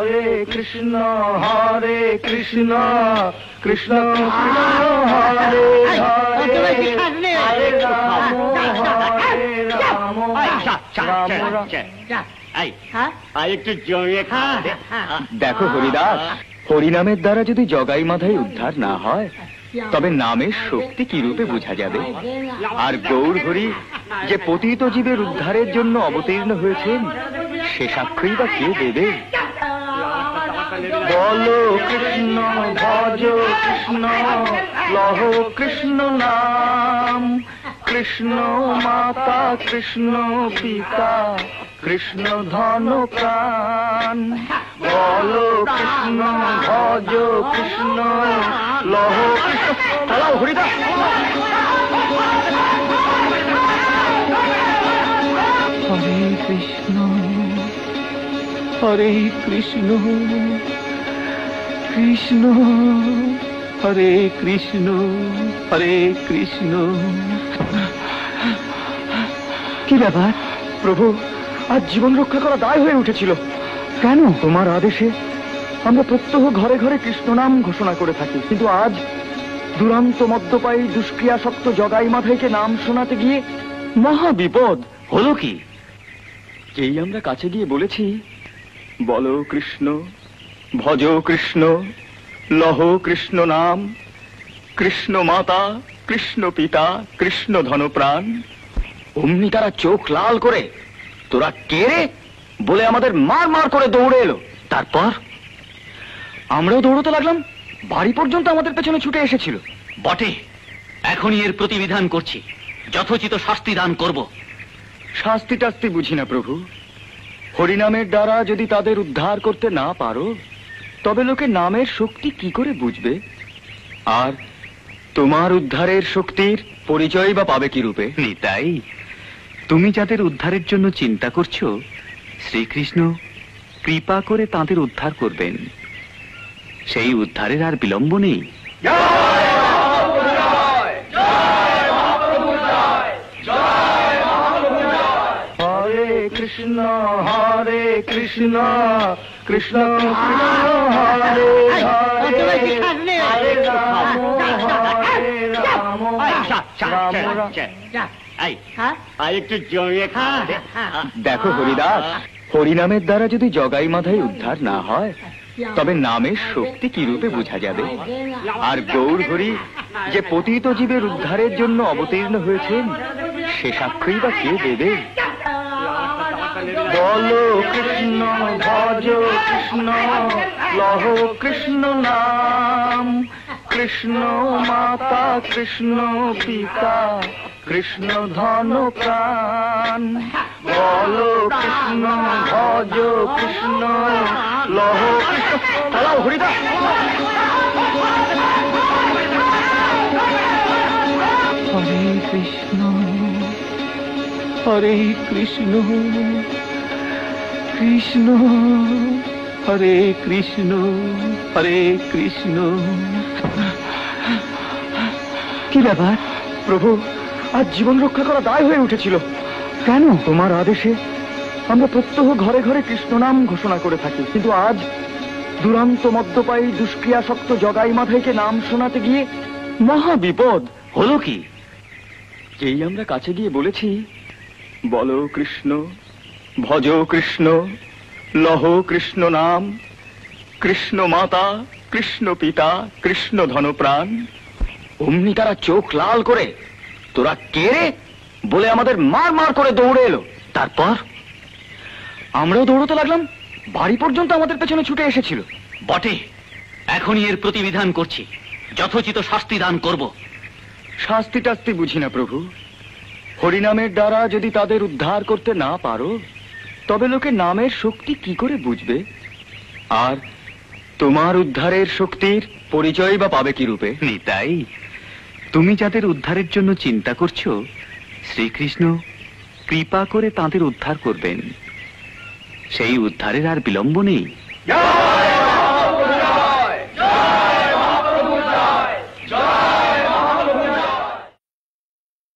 হরে কৃষ্ণ কৃষ্ণ কৃষ্ণ হরে হরে হরে রাম একটু জমিয়ে দেখো হরিদাস, হরিনামের দ্বারা যদি জগাই মাধাই উদ্ধার না হয় তবে নামের শক্তি কি রূপে বোঝা যাবে? আর গৌর হরি যে পতিত জীবের উদ্ধারের জন্য অবতীর্ণ হয়েছেন সে সাক্ষ্যই বা কে দেবে? বলো কৃষ্ণ ভজ কৃষ্ণ লহ কৃষ্ণ নাম, কৃষ্ণ মাতা কৃষ্ণ পিতা কৃষ্ণ ধন প্রাণ। বলো কৃষ্ণ ভজ কৃষ্ণ লহ কৃষ্ণ। চালাও হরিদা। হরে কৃষ্ণ হরে কৃষ্ণ কৃষ্ণ হরে কৃষ্ণ হরে কৃষ্ণ। কি ব্যাপার প্রভু, আজ জীবন রক্ষা করা দায় হয়ে উঠেছিল। কেন? তোমার আদেশে আমরা প্রত্যহ ঘরে ঘরে কৃষ্ণ নাম ঘোষণা করে থাকি, কিন্তু আজ দুরন্ত মদ্যপায়ী দুষ্ক্রিয়াসক্ত জগাই মাথাইকে নাম শোনাতে গিয়ে মহা বিপদ হলো। কি? যেই আমরা কাছে গিয়ে বলেছি বলো কৃষ্ণ ভজ কৃষ্ণ লহ কৃষ্ণ নাম, কৃষ্ণ মাতা কৃষ্ণ পিতা কৃষ্ণ ধন প্রাণ, অমনি তারা চোখ লাল করে তোরা কে রে বলে আমাদের মার মার করে দৌড়ে এলো। তারপর আমরাও দৌড়তে লাগলাম, বাড়ি পর্যন্ত আমাদের পেছনে ছুটে এসেছিল। বটে, এখনই এর প্রতিবিধান করছি, যথোচিত শাস্তি দান করব। শাস্তি টাস্তি বুঝি না প্রভু, হরিনামের দ্বারা যদি তাদের উদ্ধার করতে না পারো তবে লোকে নামের শক্তি কি করে বুঝবে? আর তোমার উদ্ধারের শক্তির পরিচয় বা পাবে কি রূপে? নিতাই, তুমি যাদের উদ্ধারের জন্য চিন্তা করছো শ্রীকৃষ্ণ কৃপা করে তাদের উদ্ধার করবেন। সেই উদ্ধারের আর বিলম্ব নেই। হরে কৃষ্ণ কৃষ্ণ কৃষ্ণ হরে হরে হরে রাম একটু জমিয়ে দেখো হরিদাস, হরিনামের দ্বারা যদি জগাই মাধাই উদ্ধার না হয় তবে নামের শক্তি কি রূপে বোঝা যাবে? আর গৌর হরি যে পতিত জীবের উদ্ধারের জন্য অবতীর্ণ হয়েছেন সে সাক্ষ্যই বা কে দেবে? বলো কৃষ্ণ ভজ কৃষ্ণ লহ কৃষ্ণ নাম, কৃষ্ণ মাতা কৃষ্ণ পিতা কৃষ্ণ ধন প্রাণ। বলো কৃষ্ণ ভজ কৃষ্ণ লহ কৃষ্ণ। চালাও হরিদা। হরে কৃষ্ণ হরে কৃষ্ণ কৃষ্ণ হরে কৃষ্ণ হরে কৃষ্ণ। কি ব্যাপার প্রভু, আজ জীবন রক্ষা করা দায় হয়ে উঠেছিল। কেন? তোমার আদেশে আমরা প্রত্যহ ঘরে ঘরে কৃষ্ণ নাম ঘোষণা করে থাকি, কিন্তু আজ দুরন্ত মদ্যপায়ী দুষ্ক্রিয়াসক্ত জগাই মাথাইকে নাম শোনাতে গিয়ে মহা বিপদ হলো। কি? যেই আমরা কাছে গিয়ে বলেছি বলো কৃষ্ণ ভজ কৃষ্ণ লহ কৃষ্ণ নাম, কৃষ্ণ মাতা কৃষ্ণ পিতা কৃষ্ণ ধন প্রাণ, অমনি তারা চোখ লাল করে তোরা কে রে বলে আমাদের মার মার করে দৌড়ে এলো। তারপর আমরাও দৌড়তে লাগলাম, বাড়ি পর্যন্ত আমাদের পেছনে ছুটে এসেছিল। বটে, এখনই এর প্রতিবিধান করছি, যথোচিত শাস্তি দান করব। শাস্তি টাস্তি বুঝি না প্রভু, হরিনামের দ্বারা যদি তাদের উদ্ধার করতে না পারো তবে লোকে নামের শক্তি কি করে বুঝবে? আর তোমার উদ্ধারের শক্তির পরিচয় বা পাবে কি রূপে? নিতাই, তুমি যাদের উদ্ধারের জন্য চিন্তা করছো শ্রীকৃষ্ণ কৃপা করে তাদের উদ্ধার করবেন। সেই উদ্ধারের আর বিলম্ব নেই।